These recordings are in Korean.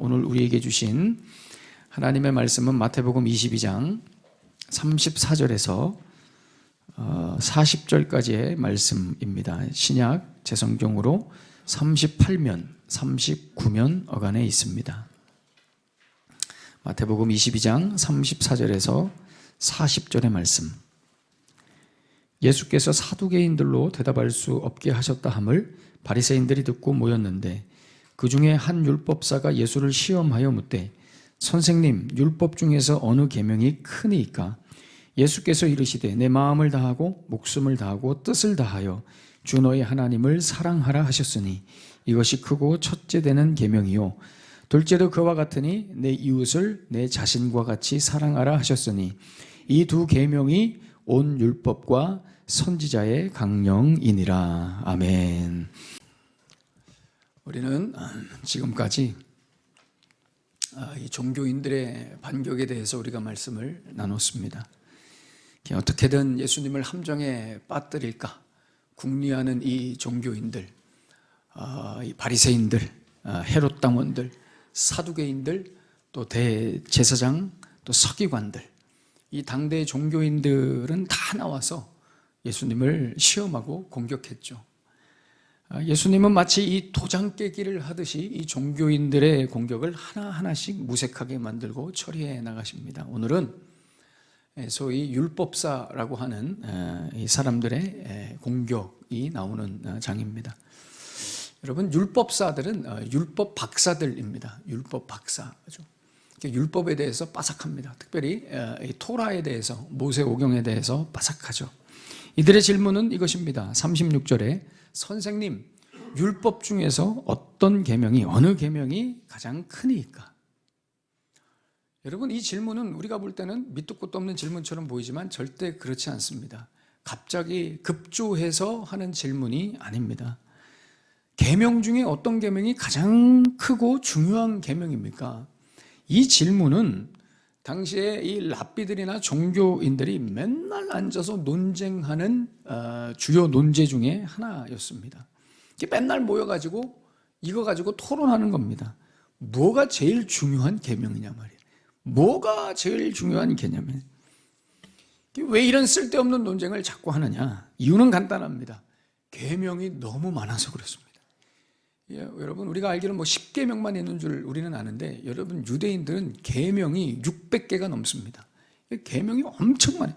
오늘 우리에게 주신 하나님의 말씀은 마태복음 22장 34절에서 40절까지의 말씀입니다. 신약 재성경으로 38면, 39면 어간에 있습니다. 마태복음 22장 34절에서 40절의 말씀. 예수께서 사두개인들로 대답할 수 없게 하셨다 함을 바리새인들이 듣고 모였는데 그 중에 한 율법사가 예수를 시험하여 묻되 선생님, 율법 중에서 어느 계명이 크니이까? 예수께서 이르시되 내 마음을 다하고 목숨을 다하고 뜻을 다하여 주 너의 하나님을 사랑하라 하셨으니 이것이 크고 첫째 되는 계명이요 둘째도 그와 같으니 내 이웃을 내 자신과 같이 사랑하라 하셨으니 이 두 계명이 온 율법과 선지자의 강령이니라. 아멘. 우리는 지금까지 이 종교인들의 반격에 대해서 우리가 말씀을 나눴습니다. 어떻게든 예수님을 함정에 빠뜨릴까 궁리하는 이 종교인들, 이 바리새인들, 헤롯 당원들, 사두개인들, 또 대제사장, 또 서기관들, 이 당대 종교인들은 다 나와서 예수님을 시험하고 공격했죠. 예수님은 마치 이 도장 깨기를 하듯이 이 종교인들의 공격을 하나하나씩 무색하게 만들고 처리해 나가십니다. 오늘은 소위 율법사라고 하는 이 사람들의 공격이 나오는 장입니다. 여러분, 율법사들은 율법 박사들입니다. 율법 박사죠. 율법에 대해서 빠삭합니다. 특별히 토라에 대해서, 모세오경에 대해서 빠삭하죠. 이들의 질문은 이것입니다. 36절에 선생님, 율법 중에서 어떤 계명이, 어느 계명이 가장 크니까? 여러분, 이 질문은 우리가 볼 때는 밑도 끝도 없는 질문처럼 보이지만 절대 그렇지 않습니다. 갑자기 급조해서 하는 질문이 아닙니다. 계명 중에 어떤 계명이 가장 크고 중요한 계명입니까? 이 질문은 당시에 이 랍비들이나 종교인들이 맨날 앉아서 논쟁하는 주요 논제 중에 하나였습니다. 맨날 모여가지고 이거 가지고 토론하는 겁니다. 뭐가 제일 중요한 계명이냐 말이에요. 뭐가 제일 중요한 개념이에요. 왜 이런 쓸데없는 논쟁을 자꾸 하느냐? 이유는 간단합니다. 계명이 너무 많아서 그렇습니다. 여러분, 우리가 알기로는 10계명만 있는 줄 우리는 아는데 여러분, 유대인들은 계명이 600개가 넘습니다. 계명이 엄청 많아요.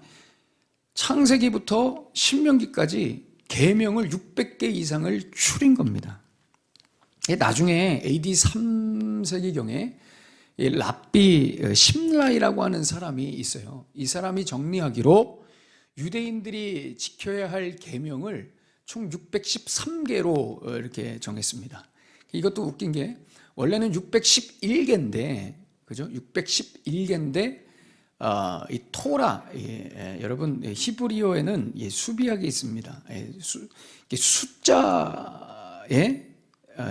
창세기부터 신명기까지 계명을 600개 이상을 추린 겁니다. 나중에 AD 3세기경에 랍비 심라이라고 하는 사람이 있어요. 이 사람이 정리하기로 유대인들이 지켜야 할 계명을 총 613개로 이렇게 정했습니다. 이것도 웃긴 게 원래는 611개인데, 그죠? 611개인데 이 토라, 여러분 히브리어에는 수비약이 있습니다. 숫자에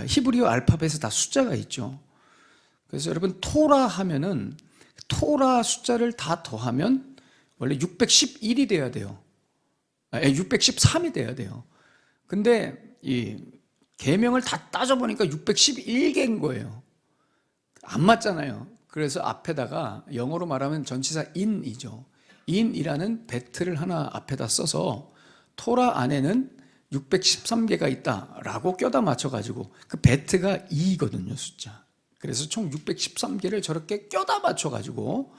히브리어 알파벳에 다 숫자가 있죠. 그래서 여러분 토라 하면은 토라 숫자를 다 더하면 원래 611이 돼야 돼요. 613이 돼야 돼요. 근데 이 계명을 다 따져보니까 611개인 거예요. 안 맞잖아요. 그래서 앞에다가 영어로 말하면 전치사 in이죠. in이라는 배틀을 하나 앞에다 써서 토라 안에는 613개가 있다라고 껴다 맞춰가지고 그 배트가 2거든요, 숫자. 그래서 총 613개를 저렇게 껴다 맞춰가지고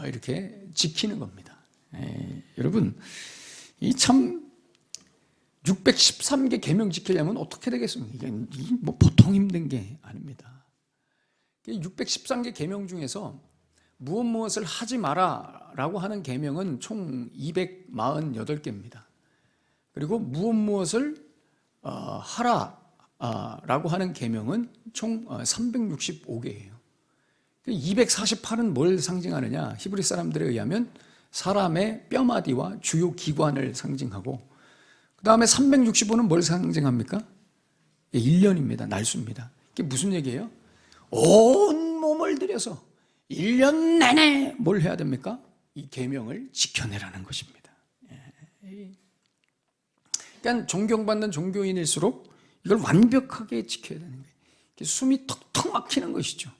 이렇게 지키는 겁니다. 여러분, 이 참 613개 계명 지키려면 어떻게 되겠습니까? 이게 뭐 보통 힘든 게 아닙니다. 613개 계명 중에서 무엇을 하지 마라라고 하는 계명은 총 248개입니다. 그리고 무엇을 하라라고 하는 계명은 총 365개예요. 248은 뭘 상징하느냐? 히브리 사람들에 의하면 사람의 뼈마디와 주요 기관을 상징하고, 그 다음에 365는 뭘 상징합니까? 1년입니다. 날수입니다. 이게 무슨 얘기예요? 온 몸을 들여서 1년 내내 뭘 해야 됩니까? 이 계명을 지켜내라는 것입니다. 그러니까 존경받는 종교인일수록 이걸 완벽하게 지켜야 되는 거예요. 숨이 턱턱 막히는 것이죠.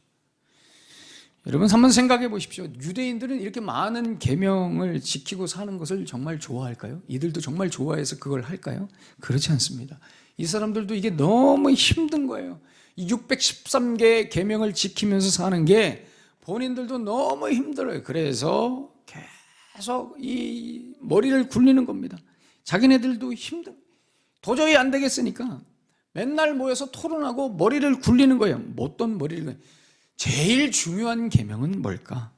여러분 한번 생각해 보십시오. 유대인들은 이렇게 많은 계명을 지키고 사는 것을 정말 좋아할까요? 이들도 정말 좋아해서 그걸 할까요? 그렇지 않습니다. 이 사람들도 이게 너무 힘든 거예요. 이 613개의 계명을 지키면서 사는 게 본인들도 너무 힘들어요. 그래서 계속 이 머리를 굴리는 겁니다. 자기네들도 도저히 안 되겠으니까 맨날 모여서 토론하고 머리를 굴리는 거예요. 어떤 머리를? 제일 중요한 계명은 뭘까?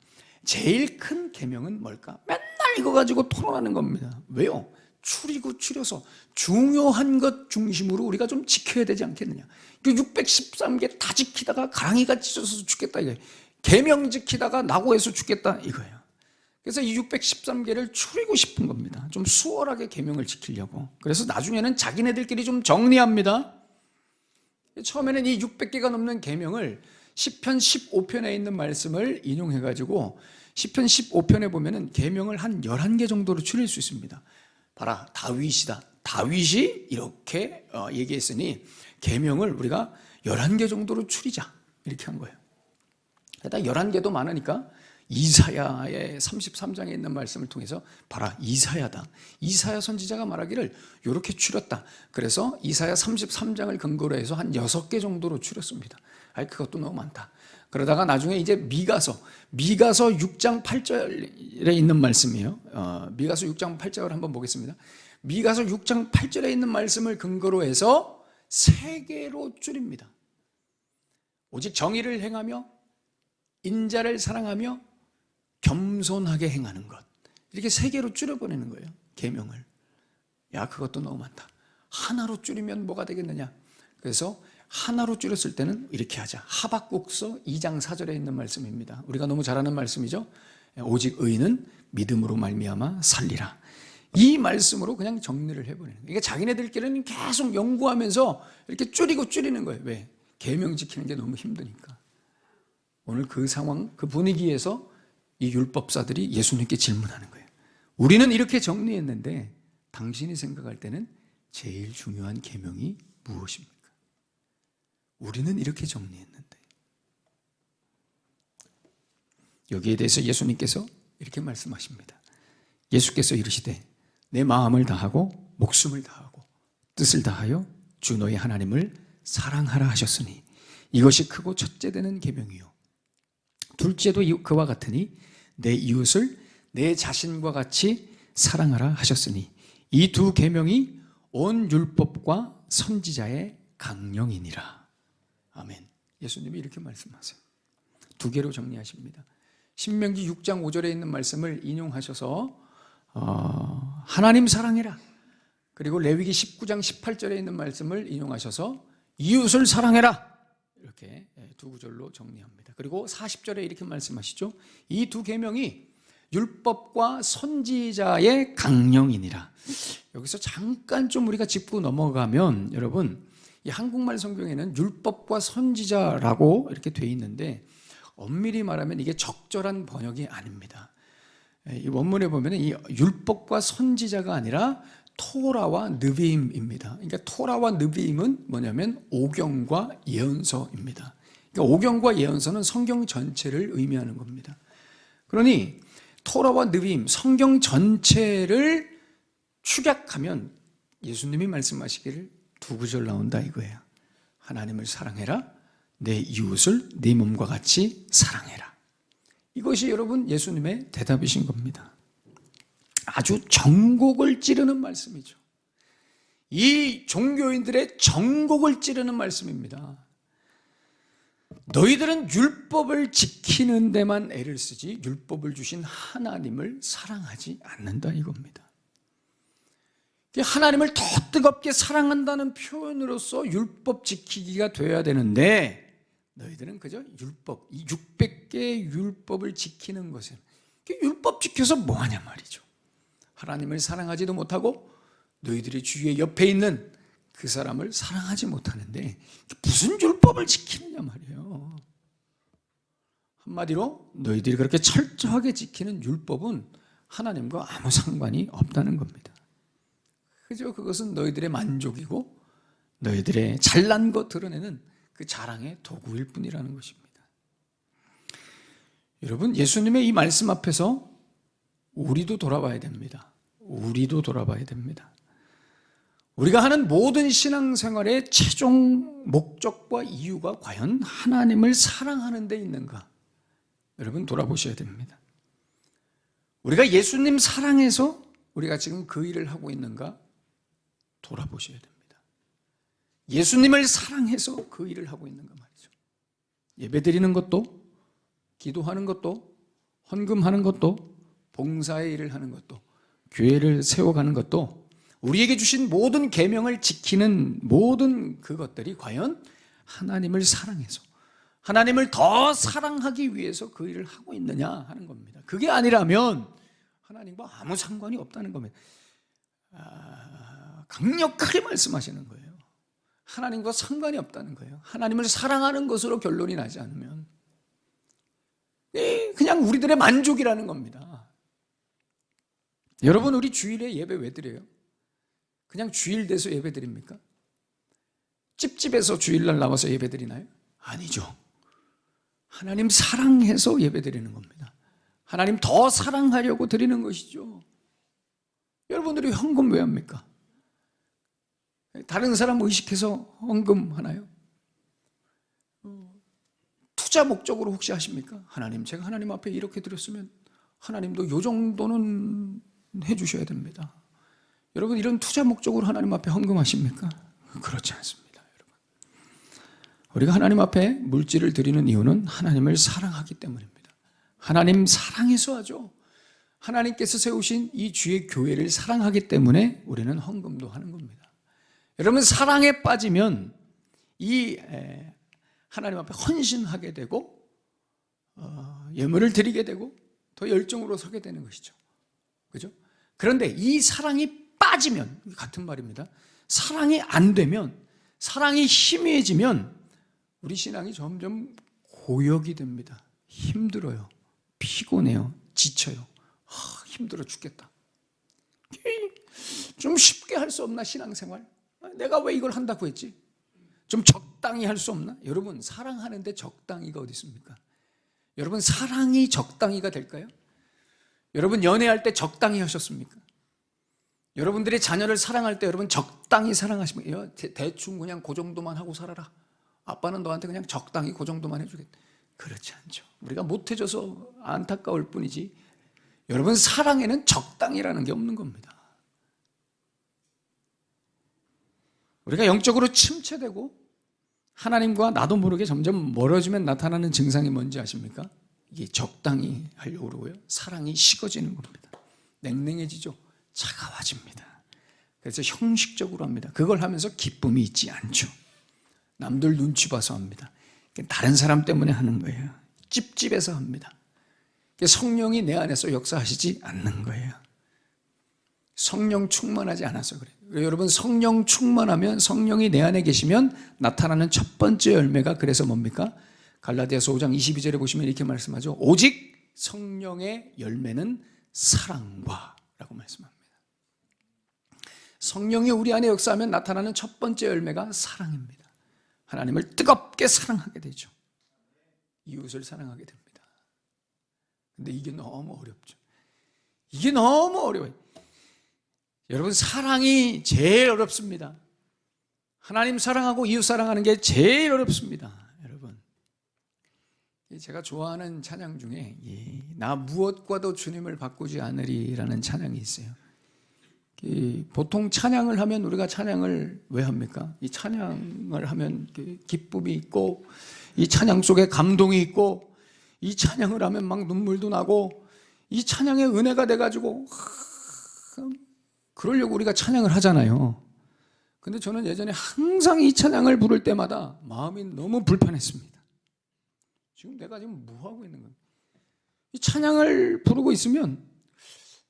제일 큰 계명은 뭘까? 맨날 이거 가지고 토론하는 겁니다. 왜요? 추려서 중요한 것 중심으로 우리가 좀 지켜야 되지 않겠느냐. 613개 다 지키다가 가랑이가 찢어서 죽겠다 이거예요. 계명 지키다가 낙오해서 죽겠다 이거예요. 그래서 이 613개를 추리고 싶은 겁니다. 좀 수월하게 계명을 지키려고. 그래서 나중에는 자기네들끼리 좀 정리합니다. 처음에는 이 600개가 넘는 계명을 시편 15편에 있는 말씀을 인용해가지고 시편 15편에 보면은 계명을 한 11개 정도로 추릴 수 있습니다. 봐라, 다윗이다. 다윗이 이렇게 얘기했으니 계명을 우리가 11개 정도로 추리자 이렇게 한 거예요. 게다가 11개도 많으니까 이사야의 33장에 있는 말씀을 통해서 봐라, 이사야다. 이사야 선지자가 말하기를 이렇게 추렸다. 그래서 이사야 33장을 근거로 해서 한 6개 정도로 추렸습니다. 그것도 너무 많다. 그러다가 나중에 이제 미가서 6장 8절에 있는 말씀이에요. 미가서 6장 8절을 한번 보겠습니다. 미가서 6장 8절에 있는 말씀을 근거로 해서 3개로 줄입니다. 오직 정의를 행하며 인자를 사랑하며 겸손하게 행하는 것. 이렇게 3개로 줄여버리는 거예요. 계명을. 그것도 너무 많다. 하나로 줄이면 뭐가 되겠느냐. 그래서 하나로 줄였을 때는 이렇게 하자. 하박국서 2장 4절에 있는 말씀입니다. 우리가 너무 잘 아는 말씀이죠. 오직 의인은 믿음으로 말미암아 살리라. 이 말씀으로 그냥 정리를 해버리는 거예요. 그러니까 자기네들끼리는 계속 연구하면서 이렇게 줄이는 거예요. 왜? 계명 지키는 게 너무 힘드니까. 오늘 그 상황, 그 분위기에서 이 율법사들이 예수님께 질문하는 거예요. 우리는 이렇게 정리했는데 당신이 생각할 때는 제일 중요한 계명이 무엇입니까? 우리는 이렇게 정리했는데. 여기에 대해서 예수님께서 이렇게 말씀하십니다. 예수께서 이르시되 내 마음을 다하고 목숨을 다하고 뜻을 다하여 주 너희 하나님을 사랑하라 하셨으니 이것이 크고 첫째 되는 계명이요 둘째도 그와 같으니 내 이웃을 내 자신과 같이 사랑하라 하셨으니 이 두 계명이 온 율법과 선지자의 강령이니라. 아멘. 예수님이 이렇게 말씀하세요. 2개로 정리하십니다. 신명기 6장 5절에 있는 말씀을 인용하셔서 하나님 사랑해라. 그리고 레위기 19장 18절에 있는 말씀을 인용하셔서 이웃을 사랑해라. 이렇게 2구절로 정리합니다. 그리고 40절에 이렇게 말씀하시죠. 이 2계명이 율법과 선지자의 강령이니라. 여기서 잠깐 좀 우리가 짚고 넘어가면 여러분, 이 한국말 성경에는 율법과 선지자라고 이렇게 돼 있는데 엄밀히 말하면 이게 적절한 번역이 아닙니다. 이 원문에 보면 이 율법과 선지자가 아니라 토라와 느비임입니다. 그러니까 토라와 느비임은 뭐냐면 오경과 예언서입니다. 그러니까 오경과 예언서는 성경 전체를 의미하는 겁니다. 그러니 토라와 느비임, 성경 전체를 축약하면 예수님이 말씀하시기를 2구절 나온다 이거예요. 하나님을 사랑해라. 내 이웃을 네 몸과 같이 사랑해라. 이것이 여러분 예수님의 대답이신 겁니다. 아주 전곡을 찌르는 말씀이죠. 이 종교인들의 전곡을 찌르는 말씀입니다. 너희들은 율법을 지키는 데만 애를 쓰지 율법을 주신 하나님을 사랑하지 않는다 이겁니다. 하나님을 더 뜨겁게 사랑한다는 표현으로서 율법 지키기가 돼야 되는데 너희들은 그저 율법, 이 600개의 율법을 지키는 것은 율법 지켜서 뭐하냐 말이죠. 하나님을 사랑하지도 못하고 너희들의 주위에 옆에 있는 그 사람을 사랑하지 못하는데 무슨 율법을 지키느냐 말이에요. 한마디로 너희들이 그렇게 철저하게 지키는 율법은 하나님과 아무 상관이 없다는 겁니다. 그저 그것은 너희들의 만족이고 너희들의 잘난 것 드러내는 그 자랑의 도구일 뿐이라는 것입니다. 여러분, 예수님의 이 말씀 앞에서 우리도 돌아봐야 됩니다. 우리도 돌아봐야 됩니다. 우리가 하는 모든 신앙생활의 최종 목적과 이유가 과연 하나님을 사랑하는 데 있는가? 여러분, 돌아보셔야 됩니다. 우리가 예수님 사랑해서 우리가 지금 그 일을 하고 있는가? 돌아보셔야 됩니다. 예수님을 사랑해서 그 일을 하고 있는가 말이죠. 예배드리는 것도, 기도하는 것도, 헌금하는 것도, 봉사의 일을 하는 것도, 교회를 세워가는 것도, 우리에게 주신 모든 계명을 지키는 모든 그것들이 과연 하나님을 사랑해서 하나님을 더 사랑하기 위해서 그 일을 하고 있느냐 하는 겁니다. 그게 아니라면 하나님과 아무 상관이 없다는 겁니다. 강력하게 말씀하시는 거예요. 하나님과 상관이 없다는 거예요. 하나님을 사랑하는 것으로 결론이 나지 않으면 그냥 우리들의 만족이라는 겁니다. 여러분, 우리 주일에 예배 왜 드려요? 그냥 주일 돼서 예배 드립니까? 찝찝해서 주일날 나와서 예배 드리나요? 아니죠. 하나님 사랑해서 예배 드리는 겁니다. 하나님 더 사랑하려고 드리는 것이죠. 여러분들이 헌금 왜 합니까? 다른 사람 의식해서 헌금 하나요? 투자 목적으로 혹시 하십니까? 하나님, 제가 하나님 앞에 이렇게 드렸으면 하나님도 이 정도는 해주셔야 됩니다. 여러분, 이런 투자 목적으로 하나님 앞에 헌금하십니까? 그렇지 않습니다. 여러분, 우리가 하나님 앞에 물질을 드리는 이유는 하나님을 사랑하기 때문입니다. 하나님 사랑해서 하죠. 하나님께서 세우신 이 주의 교회를 사랑하기 때문에 우리는 헌금도 하는 겁니다. 여러분, 사랑에 빠지면 이 하나님 앞에 헌신하게 되고 예물을 드리게 되고 더 열정으로 서게 되는 것이죠. 그죠? 그런데 이 사랑이 빠지면, 같은 말입니다. 사랑이 안 되면, 사랑이 희미해지면 우리 신앙이 점점 고역이 됩니다. 힘들어요. 피곤해요. 지쳐요. 힘들어 죽겠다. 좀 쉽게 할 수 없나, 신앙생활? 내가 왜 이걸 한다고 했지? 좀 적당히 할 수 없나? 여러분, 사랑하는데 적당히가 어디 있습니까? 여러분, 사랑이 적당히가 될까요? 여러분, 연애할 때 적당히 하셨습니까? 여러분들의 자녀를 사랑할 때 여러분 적당히 사랑하시면 대충 그냥 그 정도만 하고 살아라. 아빠는 너한테 그냥 적당히 그 정도만 해주겠다. 그렇지 않죠. 우리가 못해줘서 안타까울 뿐이지, 여러분, 사랑에는 적당이라는 게 없는 겁니다. 우리가 영적으로 침체되고 하나님과 나도 모르게 점점 멀어지면 나타나는 증상이 뭔지 아십니까? 이게 적당히 하려고 그러고요, 사랑이 식어지는 겁니다. 냉랭해지죠. 차가워집니다. 그래서 형식적으로 합니다. 그걸 하면서 기쁨이 있지 않죠. 남들 눈치 봐서 합니다. 다른 사람 때문에 하는 거예요. 찝찝해서 합니다. 성령이 내 안에서 역사하시지 않는 거예요. 성령 충만하지 않아서 그래요. 여러분, 성령 충만하면, 성령이 내 안에 계시면 나타나는 첫 번째 열매가 그래서 뭡니까? 갈라디아서 5장 22절에 보시면 이렇게 말씀하죠. 오직 성령의 열매는 사랑과 라고 말씀합니다. 성령이 우리 안에 역사하면 나타나는 첫 번째 열매가 사랑입니다. 하나님을 뜨겁게 사랑하게 되죠. 이웃을 사랑하게 됩니다. 근데 이게 너무 어렵죠. 이게 너무 어려워요. 여러분, 사랑이 제일 어렵습니다. 하나님 사랑하고 이웃 사랑하는 게 제일 어렵습니다. 여러분, 제가 좋아하는 찬양 중에 나 무엇과도 주님을 바꾸지 않으리라는 찬양이 있어요. 보통 찬양을 하면 우리가 찬양을 왜 합니까? 이 찬양을 하면 기쁨이 있고, 이 찬양 속에 감동이 있고, 이 찬양을 하면 막 눈물도 나고, 이 찬양의 은혜가 돼가지고 그러려고 우리가 찬양을 하잖아요. 근데 저는 예전에 항상 이 찬양을 부를 때마다 마음이 너무 불편했습니다. 지금 내가 지금 뭐 하고 있는 거야? 이 찬양을 부르고 있으면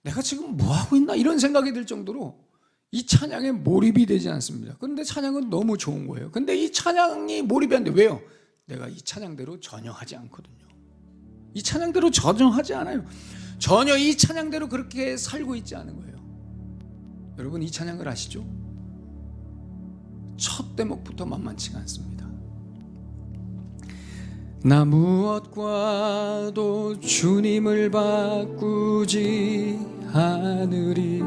내가 지금 뭐 하고 있나 이런 생각이 들 정도로 이 찬양에 몰입이 되지 않습니다. 그런데 찬양은 너무 좋은 거예요. 근데 이 찬양이 몰입이 안 돼. 왜요? 내가 이 찬양대로 전혀 하지 않거든요. 이 찬양대로 전혀 하지 않아요. 전혀 이 찬양대로 그렇게 살고 있지 않은 거예요. 여러분, 이 찬양을 아시죠? 첫 대목부터 만만치가 않습니다. 나 무엇과도 주님을 바꾸지 않으리.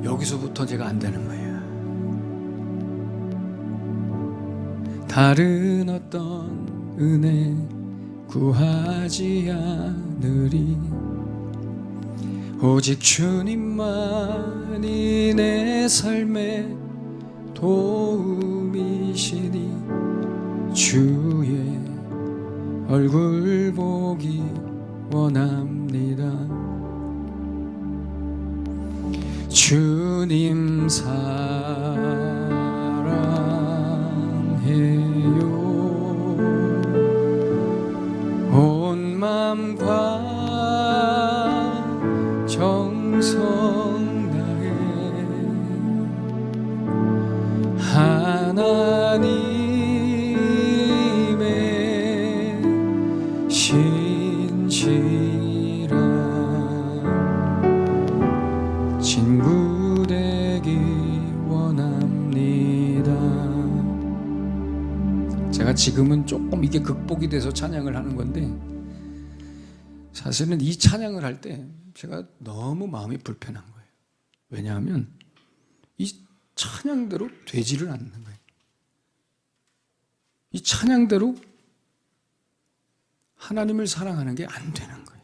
여기서부터 제가 안 되는 거예요. 다른 어떤 은혜 구하지 않으리. 오직 주님만이 내 삶의 도움이시니 주의 얼굴 보기 원합니다. 주님 사랑해요. 온 맘과 정성 다해 하나님의 신실한 친구 되기 원합니다. 제가 지금은 조금 이게 극복이 돼서 찬양을 하는 건데, 사실은 이 찬양을 할 때 제가 너무 마음이 불편한 거예요. 왜냐하면 이 찬양대로 되지를 않는 거예요. 이 찬양대로 하나님을 사랑하는 게 안 되는 거예요.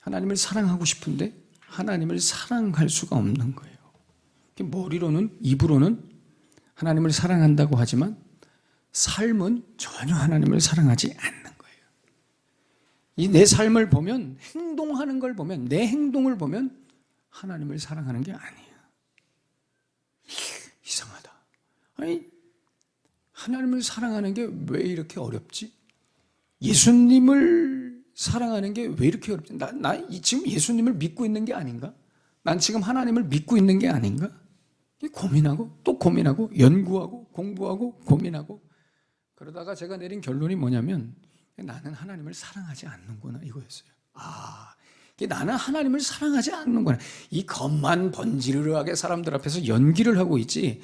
하나님을 사랑하고 싶은데 하나님을 사랑할 수가 없는 거예요. 머리로는, 입으로는 하나님을 사랑한다고 하지만 삶은 전혀 하나님을 사랑하지 않는 거예요. 이 내 삶을 보면, 행동하는 걸 보면, 내 행동을 보면 하나님을 사랑하는 게 아니에요. 이상하다. 아니, 하나님을 사랑하는 게 왜 이렇게 어렵지? 예수님을 사랑하는 게 왜 이렇게 어렵지? 나 지금 예수님을 믿고 있는 게 아닌가? 난 지금 하나님을 믿고 있는 게 아닌가? 고민하고 또 고민하고 연구하고 공부하고 고민하고, 그러다가 제가 내린 결론이 뭐냐면, 나는 하나님을 사랑하지 않는구나, 이거였어요. 나는 하나님을 사랑하지 않는구나. 이 겉만 번지르르하게 사람들 앞에서 연기를 하고 있지,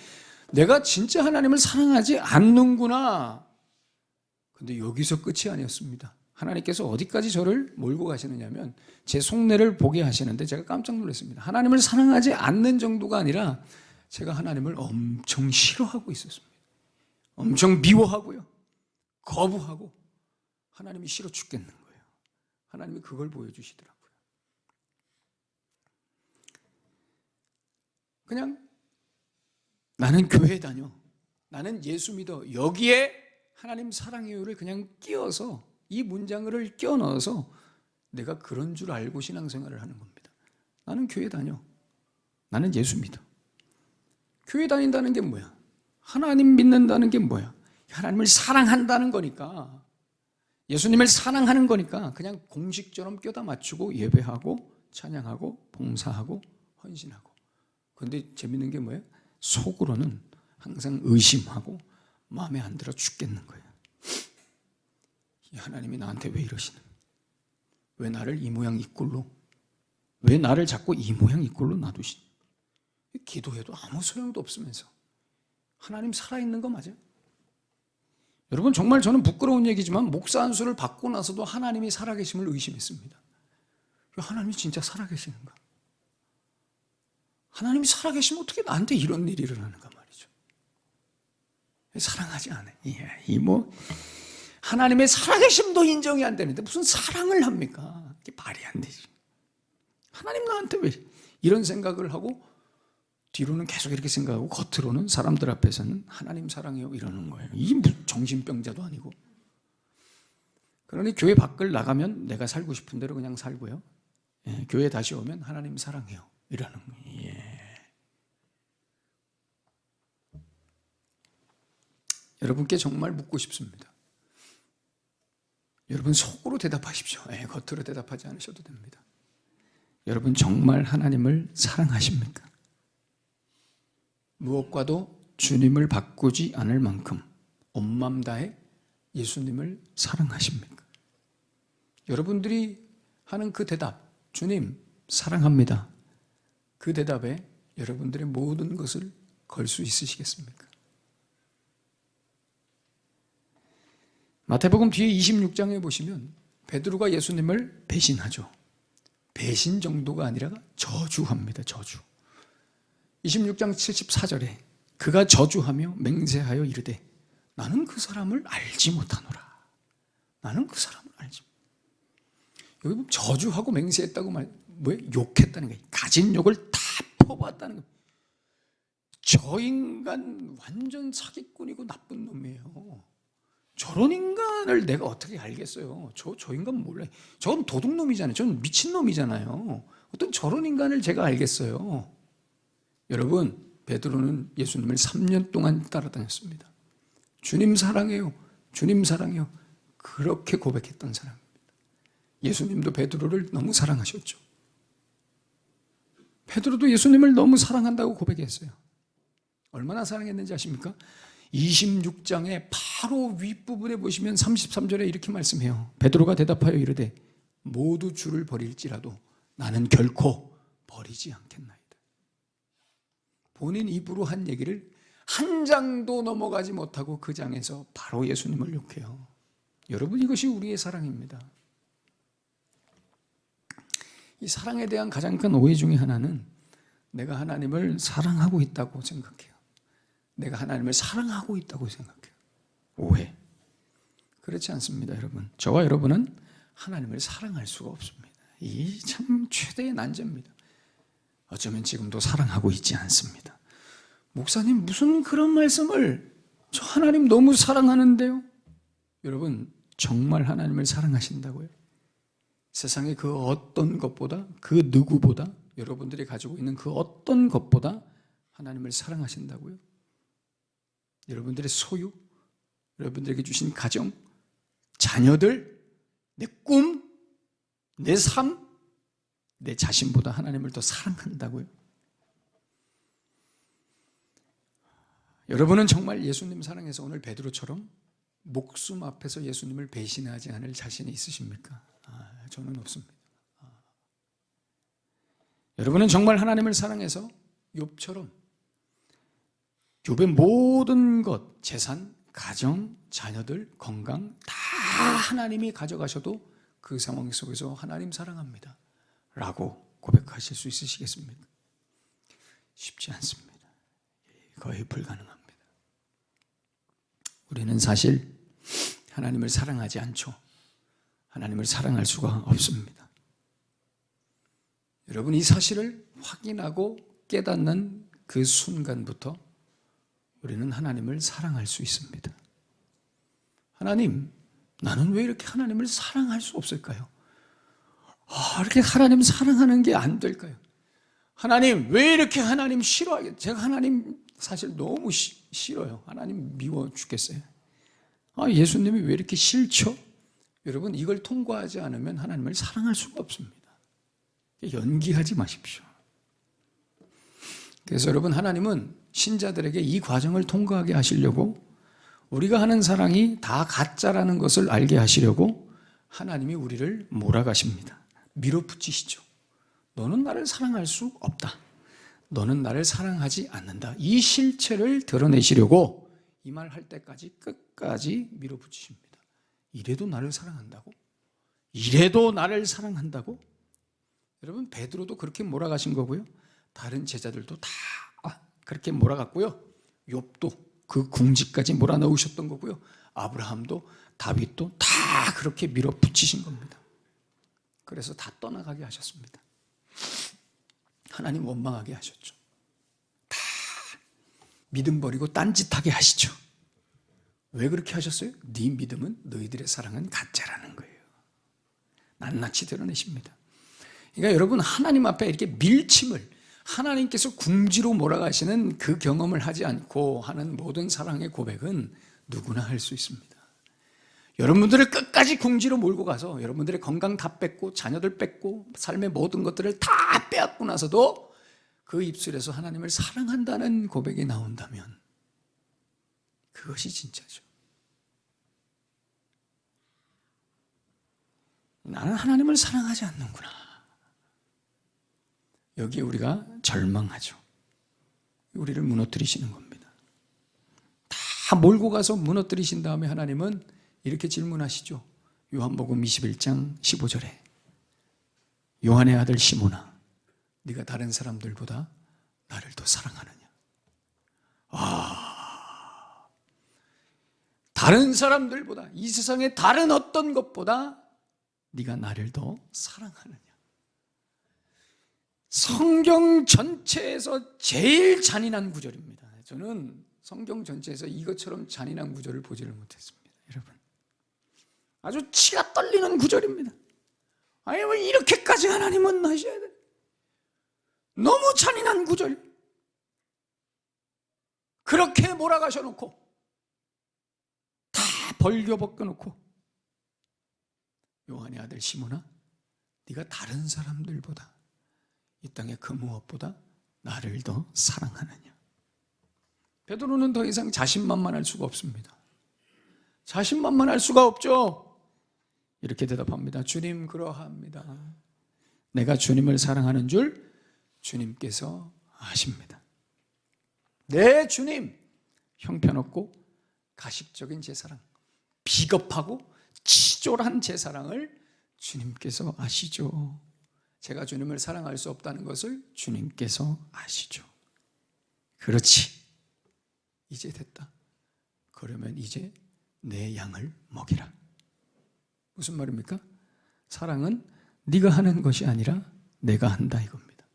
내가 진짜 하나님을 사랑하지 않는구나. 근데 여기서 끝이 아니었습니다. 하나님께서 어디까지 저를 몰고 가시느냐면, 제 속내를 보게 하시는데 제가 깜짝 놀랐습니다. 하나님을 사랑하지 않는 정도가 아니라 제가 하나님을 엄청 싫어하고 있었습니다. 엄청 미워하고요, 거부하고, 하나님이 싫어 죽겠는 거예요. 하나님이 그걸 보여주시더라고요. 그냥 나는 교회 다녀, 나는 예수 믿어, 여기에 하나님 사랑해요를 그냥 끼워서, 이 문장을 끼워 넣어서 내가 그런 줄 알고 신앙생활을 하는 겁니다. 나는 교회 다녀, 나는 예수 믿어. 교회 다닌다는 게 뭐야? 하나님 믿는다는 게 뭐야? 하나님을 사랑한다는 거니까, 예수님을 사랑하는 거니까 그냥 공식처럼 껴다 맞추고 예배하고 찬양하고 봉사하고 헌신하고. 그런데 재밌는 게 뭐예요? 속으로는 항상 의심하고 마음에 안 들어 죽겠는 거예요. 이 하나님이 나한테 왜 이러시는? 왜 나를 이 모양 이 꼴로, 왜 나를 자꾸 이 모양 이 꼴로 놔두시니? 기도해도 아무 소용도 없으면서 하나님 살아있는 거 맞아요? 여러분, 정말 저는 부끄러운 얘기지만 목사 안수를 받고 나서도 하나님이 살아계심을 의심했습니다. 하나님이 진짜 살아계시는가? 하나님이 살아계시면 어떻게 나한테 이런 일이 일어나는가 말이죠. 사랑하지 않아요. 하나님의 살아계심도 인정이 안 되는데 무슨 사랑을 합니까? 이게 말이 안 되지. 하나님 나한테 왜 이런 생각을 하고, 뒤로는 계속 이렇게 생각하고 겉으로는 사람들 앞에서는 하나님 사랑해요 이러는 거예요. 이게 무슨 정신병자도 아니고. 그러니 교회 밖을 나가면 내가 살고 싶은 대로 그냥 살고요, 교회 다시 오면 하나님 사랑해요 이러는 거예요. 여러분께 정말 묻고 싶습니다. 여러분 속으로 대답하십시오. 겉으로 대답하지 않으셔도 됩니다. 여러분 정말 하나님을 사랑하십니까? 무엇과도 주님을 바꾸지 않을 만큼 온 마음 다해 예수님을 사랑하십니까? 여러분들이 하는 그 대답, 주님 사랑합니다, 그 대답에 여러분들의 모든 것을 걸 수 있으시겠습니까? 마태복음 뒤에 26장에 보시면 베드로가 예수님을 배신하죠. 배신 정도가 아니라 저주합니다. 저주. 26장 74절에 그가 저주하며 맹세하여 이르되 나는 그 사람을 알지 못하노라. 나는 그 사람을 알지 못하노라. 여기 보면 저주하고 맹세했다고 뭐예요? 욕했다는 거예요. 가진 욕을 다 퍼부었다는 거예요. 저 인간 완전 사기꾼이고 나쁜 놈이에요. 저런 인간을 내가 어떻게 알겠어요? 저 인간 몰라요. 저건 도둑놈이잖아요. 저는 미친놈이잖아요. 어떤 저런 인간을 제가 알겠어요. 여러분, 베드로는 예수님을 3년 동안 따라다녔습니다. 주님 사랑해요. 주님 사랑해요. 그렇게 고백했던 사람입니다. 예수님도 베드로를 너무 사랑하셨죠. 베드로도 예수님을 너무 사랑한다고 고백했어요. 얼마나 사랑했는지 아십니까? 26장의 바로 윗부분에 보시면 33절에 이렇게 말씀해요. 베드로가 대답하여 이르되 모두 주를 버릴지라도 나는 결코 버리지 않겠나이다. 본인 입으로 한 얘기를 한 장도 넘어가지 못하고 그 장에서 바로 예수님을 욕해요. 여러분, 이것이 우리의 사랑입니다. 이 사랑에 대한 가장 큰 오해 중에 하나는 내가 하나님을 사랑하고 있다고 생각해요. 내가 하나님을 사랑하고 있다고 생각해요. 오해. 그렇지 않습니다, 여러분. 저와 여러분은 하나님을 사랑할 수가 없습니다. 이 참 최대의 난제입니다. 어쩌면 지금도 사랑하고 있지 않습니다. 목사님, 무슨 그런 말씀을, 저 하나님 너무 사랑하는데요. 여러분, 정말 하나님을 사랑하신다고요? 세상의 그 어떤 것보다, 그 누구보다, 여러분들이 가지고 있는 그 어떤 것보다 하나님을 사랑하신다고요? 여러분들의 소유, 여러분들에게 주신 가정, 자녀들, 내 꿈, 내 삶, 내 자신보다 하나님을 더 사랑한다고요? 여러분은 정말 예수님 사랑해서 오늘 베드로처럼 목숨 앞에서 예수님을 배신하지 않을 자신이 있으십니까? 저는 없습니다. 여러분은 정말 하나님을 사랑해서 욥처럼 욥의 모든 것, 재산, 가정, 자녀들, 건강 다 하나님이 가져가셔도 그 상황 속에서 하나님 사랑합니다 라고 고백하실 수 있으시겠습니까? 쉽지 않습니다. 거의 불가능합니다. 우리는 사실 하나님을 사랑하지 않죠. 하나님을 사랑할 수가 없습니다. 여러분, 이 사실을 확인하고 깨닫는 그 순간부터 우리는 하나님을 사랑할 수 있습니다. 하나님, 나는 왜 이렇게 하나님을 사랑할 수 없을까요? 이렇게 하나님 사랑하는 게 안 될까요? 하나님, 왜 이렇게 하나님 싫어하게? 제가 하나님 사실 너무 싫어요. 하나님 미워 죽겠어요. 예수님이 왜 이렇게 싫죠? 여러분, 이걸 통과하지 않으면 하나님을 사랑할 수가 없습니다. 연기하지 마십시오. 그래서 여러분, 하나님은 신자들에게 이 과정을 통과하게 하시려고, 우리가 하는 사랑이 다 가짜라는 것을 알게 하시려고 하나님이 우리를 몰아가십니다. 밀어붙이시죠. 너는 나를 사랑할 수 없다. 너는 나를 사랑하지 않는다. 이 실체를 드러내시려고 이 말 할 때까지 끝까지 밀어붙이십니다. 이래도 나를 사랑한다고? 이래도 나를 사랑한다고? 여러분, 베드로도 그렇게 몰아가신 거고요. 다른 제자들도 다 그렇게 몰아갔고요. 욥도 그 궁지까지 몰아넣으셨던 거고요. 아브라함도 다윗도 다 그렇게 밀어붙이신 겁니다. 그래서 다 떠나가게 하셨습니다. 하나님 원망하게 하셨죠. 다 믿음 버리고 딴짓하게 하시죠. 왜 그렇게 하셨어요? 네 믿음은, 너희들의 사랑은 가짜라는 거예요. 낱낱이 드러내십니다. 그러니까 여러분, 하나님 앞에 이렇게 밀침을, 하나님께서 궁지로 몰아가시는 그 경험을 하지 않고 하는 모든 사랑의 고백은 누구나 할 수 있습니다. 여러분들을 끝까지 궁지로 몰고 가서 여러분들의 건강 다 뺏고 자녀들 뺏고 삶의 모든 것들을 다 빼앗고 나서도 그 입술에서 하나님을 사랑한다는 고백이 나온다면 그것이 진짜죠. 나는 하나님을 사랑하지 않는구나. 여기에 우리가 절망하죠. 우리를 무너뜨리시는 겁니다. 다 몰고 가서 무너뜨리신 다음에 하나님은 이렇게 질문하시죠. 요한복음 21장 15절에 요한의 아들 시몬아, 네가 다른 사람들보다 나를 더 사랑하느냐? 다른 사람들보다, 이 세상의 다른 어떤 것보다 네가 나를 더 사랑하느냐? 성경 전체에서 제일 잔인한 구절입니다. 저는 성경 전체에서 이것처럼 잔인한 구절을 보지를 못했습니다. 여러분, 아주 치가 떨리는 구절입니다. 아니 왜 이렇게까지 하나님은 하셔야 돼? 너무 잔인한 구절. 그렇게 몰아가셔 놓고 다 벌겨 벗겨 놓고 요한의 아들 시몬아, 네가 다른 사람들보다, 이 땅의 그 무엇보다 나를 더 사랑하느냐? 베드로는 더 이상 자신만만할 수가 없습니다. 자신만만할 수가 없죠. 이렇게 대답합니다. 주님, 그러합니다. 내가 주님을 사랑하는 줄 주님께서 아십니다. 네, 주님, 형편없고 가식적인 제 사랑, 비겁하고 치졸한 제 사랑을 주님께서 아시죠. 제가 주님을 사랑할 수 없다는 것을 주님께서 아시죠. 그렇지, 이제 됐다. 그러면 이제 내 양을 먹이라. 무슨 말입니까? 사랑은 네가 하는 것이 아니라 내가 한다 이겁니다.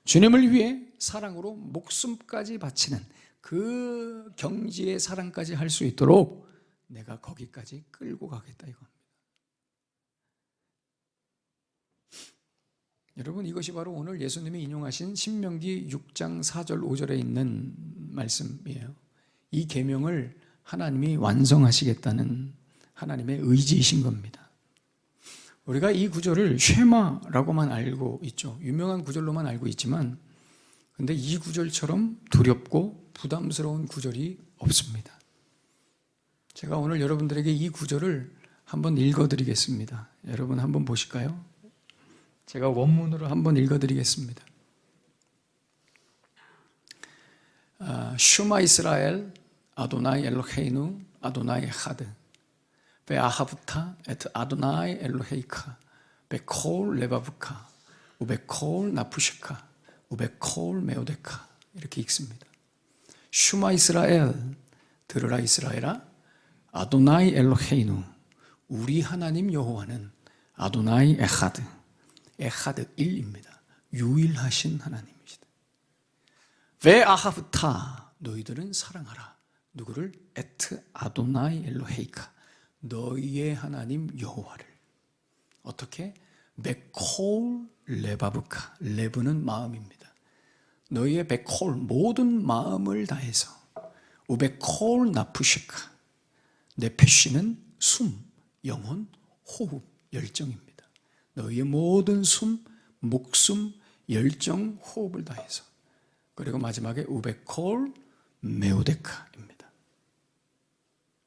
주님을 위해 사랑으로 목숨까지 바치는 그 경지의 사랑까지 할 수 있도록 내가 거기까지 끌고 가겠다 이겁니다. 여러분, 이것이 바로 오늘 예수님이 인용하신 신명기 6장 4절 5절에 있는 말씀이에요. 이 계명을 하나님이 완성하시겠다는 하나님의 의지이신 겁니다. 우리가 이 구절을 쉐마라고만 알고 있죠. 유명한 구절로만 알고 있지만, 근데 이 구절처럼 두렵고 부담스러운 구절이 없습니다. 제가 오늘 여러분들에게 이 구절을 한번 읽어드리겠습니다. 여러분 한번 보실까요? 제가 원문으로 한번 읽어드리겠습니다. 슈마 이스라엘 아도나이 엘로헤이누 아도나이 하드 베아하부타 에트 아도나이 엘로헤이카 베콜 레바부카 우베콜 나푸시카 우베콜 메오데카, 이렇게 읽습니다. 슈마 이스라엘, 들으라 이스라엘아, 아도나이 엘로헤이누, 우리 하나님 여호와는 아도나이 에하드, 에하드 1입니다. 유일하신 하나님이시다. 베아하부타, 너희들은 사랑하라. 누구를? 에트 아도나이 엘로헤이카, 너희의 하나님 여호와를. 어떻게? 베콜 레바부카, 레브는 마음입니다. 너희의 베콜, 모든 마음을 다해서. 우베콜 나푸시카, 네페시는 숨, 영혼, 호흡, 열정입니다. 너희의 모든 숨, 목숨, 열정, 호흡을 다해서. 그리고 마지막에 우베콜 메오데카입니다.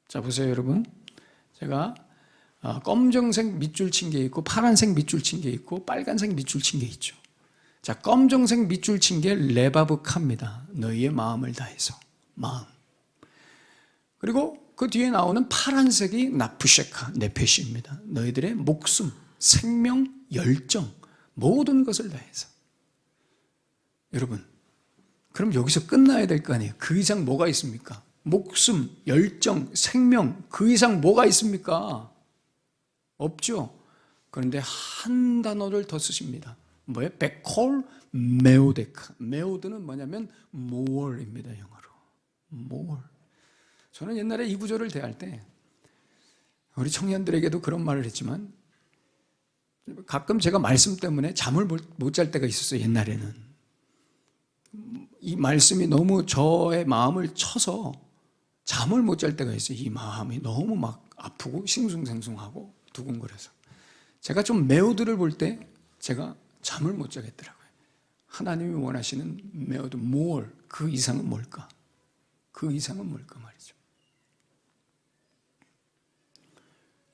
자, 보세요 여러분. 제가 검정색 밑줄 친 게 있고 파란색 밑줄 친 게 있고 빨간색 밑줄 친 게 있죠. 자, 검정색 밑줄 친 게 레바브카입니다. 너희의 마음을 다해서. 마음. 그리고 그 뒤에 나오는 파란색이 나푸셰카, 네페시입니다. 너희들의 목숨, 생명, 열정, 모든 것을 다해서. 여러분, 그럼 여기서 끝나야 될 거 아니에요. 그 이상 뭐가 있습니까? 목숨, 열정, 생명, 그 이상 뭐가 있습니까? 없죠. 그런데 한 단어를 더 쓰십니다. 뭐예요? 베콜 메오데카. 메오드는 뭐냐면 more입니다. 영어로. more. 저는 옛날에 이 구절을 대할 때 우리 청년들에게도 그런 말을 했지만, 가끔 제가 말씀 때문에 잠을 못 잘 때가 있었어요. 옛날에는 이 말씀이 너무 저의 마음을 쳐서 잠을 못 잘 때가 있어요. 이 마음이 너무 막 아프고 싱숭생숭하고 두근거려서. 제가 좀 메오드를 볼 때 제가 잠을 못 자겠더라고요. 하나님이 원하시는 메오드, more, 그 이상은 뭘까? 그 이상은 뭘까 말이죠.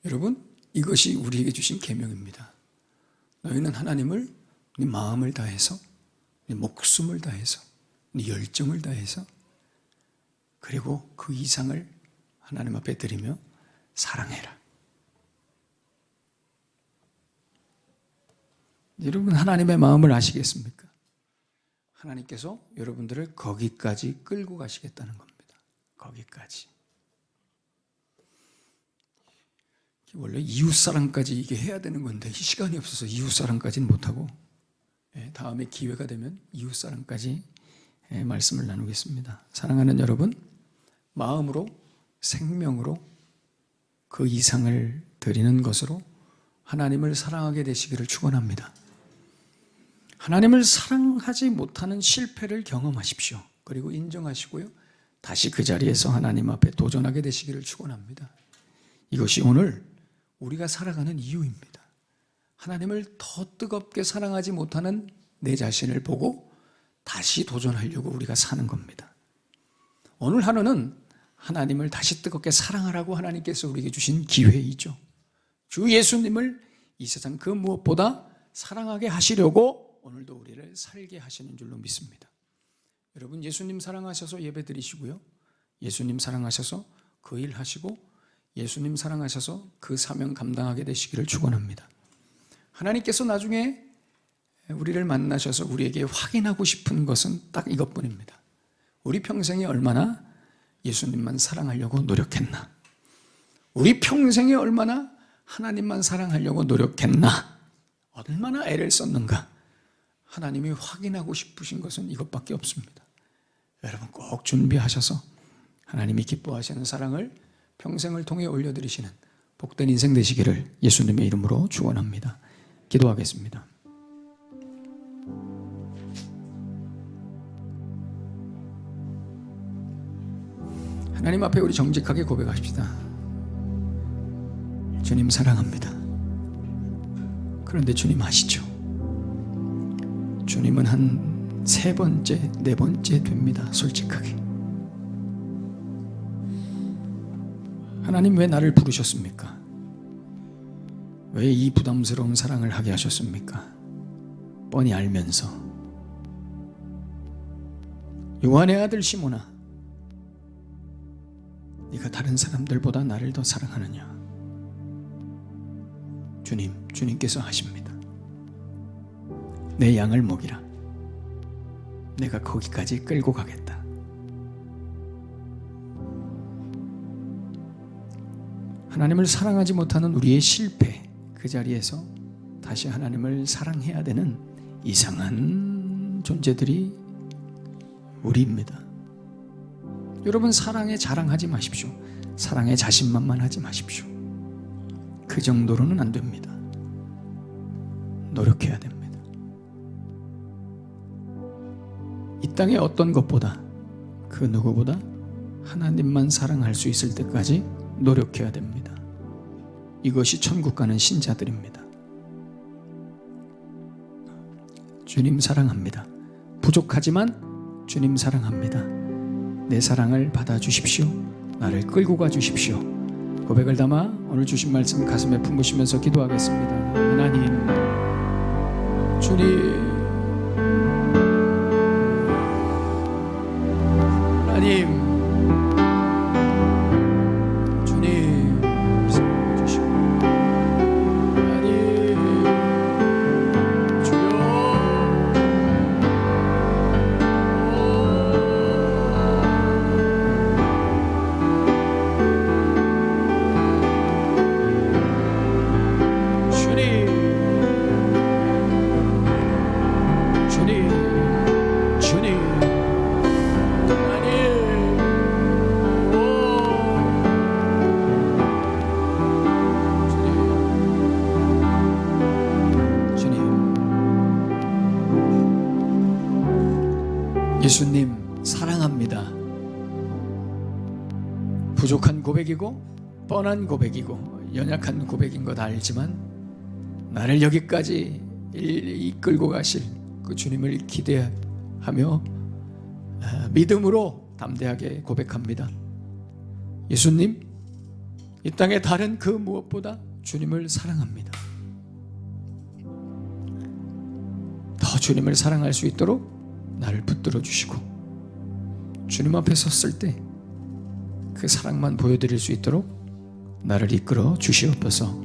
여러분, 이것이 우리에게 주신 계명입니다. 너희는 하나님을 네 마음을 다해서, 네 목숨을 다해서, 네 열정을 다해서, 그리고 그 이상을 하나님 앞에 드리며 사랑해라. 여러분, 하나님의 마음을 아시겠습니까? 하나님께서 여러분들을 거기까지 끌고 가시겠다는 겁니다. 거기까지. 원래 이웃사랑까지 이게 해야 되는 건데 시간이 없어서 이웃사랑까지는 못하고 다음에 기회가 되면 이웃사랑까지 말씀을 나누겠습니다. 사랑하는 여러분, 마음으로, 생명으로 그 이상을 드리는 것으로 하나님을 사랑하게 되시기를 축원합니다. 하나님을 사랑하지 못하는 실패를 경험하십시오. 그리고 인정하시고요, 다시 그 자리에서 하나님 앞에 도전하게 되시기를 축원합니다. 이것이 오늘 우리가 살아가는 이유입니다. 하나님을 더 뜨겁게 사랑하지 못하는 내 자신을 보고 다시 도전하려고 우리가 사는 겁니다. 오늘 하루는 하나님을 다시 뜨겁게 사랑하라고 하나님께서 우리에게 주신 기회이죠. 주 예수님을 이 세상 그 무엇보다 사랑하게 하시려고 오늘도 우리를 살게 하시는 줄로 믿습니다. 여러분, 예수님 사랑하셔서 예배 드리시고요, 예수님 사랑하셔서 그 일 하시고 예수님 사랑하셔서 그 사명 감당하게 되시기를 축원합니다. 하나님께서 나중에 우리를 만나셔서 우리에게 확인하고 싶은 것은 딱 이것뿐입니다. 우리 평생에 얼마나 예수님만 사랑하려고 노력했나? 우리 평생에 얼마나 하나님만 사랑하려고 노력했나? 얼마나 애를 썼는가? 하나님이 확인하고 싶으신 것은 이것밖에 없습니다. 여러분, 꼭 준비하셔서 하나님이 기뻐하시는 사랑을 평생을 통해 올려드리시는 복된 인생 되시기를 예수님의 이름으로 축원합니다. 기도하겠습니다. 하나님 앞에 우리 정직하게 고백합시다. 주님 사랑합니다. 그런데 주님 아시죠? 주님은 한 3번째, 4번째 됩니다. 솔직하게. 하나님, 왜 나를 부르셨습니까? 왜 이 부담스러운 사랑을 하게 하셨습니까? 뻔히 알면서. 요한의 아들 시몬아, 네가 다른 사람들보다 나를 더 사랑하느냐? 주님께서 하십니다. 내 양을 먹이라. 내가 거기까지 끌고 가겠다. 하나님을 사랑하지 못하는 우리의 실패, 그 자리에서 다시 하나님을 사랑해야 되는 이상한 존재들이 우리입니다. 여러분, 사랑에 자랑하지 마십시오. 사랑에 자신만만하지 마십시오. 그 정도로는 안 됩니다. 노력해야 됩니다. 이 땅의 어떤 것보다, 그 누구보다 하나님만 사랑할 수 있을 때까지 노력해야 됩니다. 이것이 천국 가는 신자들입니다. 주님 사랑합니다. 부족하지만 주님 사랑합니다. 내 사랑을 받아주십시오. 나를 끌고 가주십시오. 고백을 담아 오늘 주신 말씀 가슴에 품으시면서 기도하겠습니다. 하나님, 주님, 하나님, 주님, 말씀 주시고, 하나님, 주여, 주님, 주님, 주님. 예수님 사랑합니다. 부족한 고백이고 뻔한 고백이고 연약한 고백인 것 알지만 나를 여기까지 이끌고 가실 그 주님을 기대하며 믿음으로 담대하게 고백합니다. 예수님, 이 땅의 다른 그 무엇보다 주님을 사랑합니다. 더 주님을 사랑할 수 있도록 나를 붙들어 주시고 주님 앞에 섰을 때 그 사랑만 보여드릴 수 있도록 나를 이끌어 주시옵소서.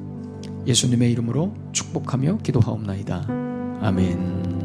예수님의 이름으로 축복하며 기도하옵나이다. 아멘.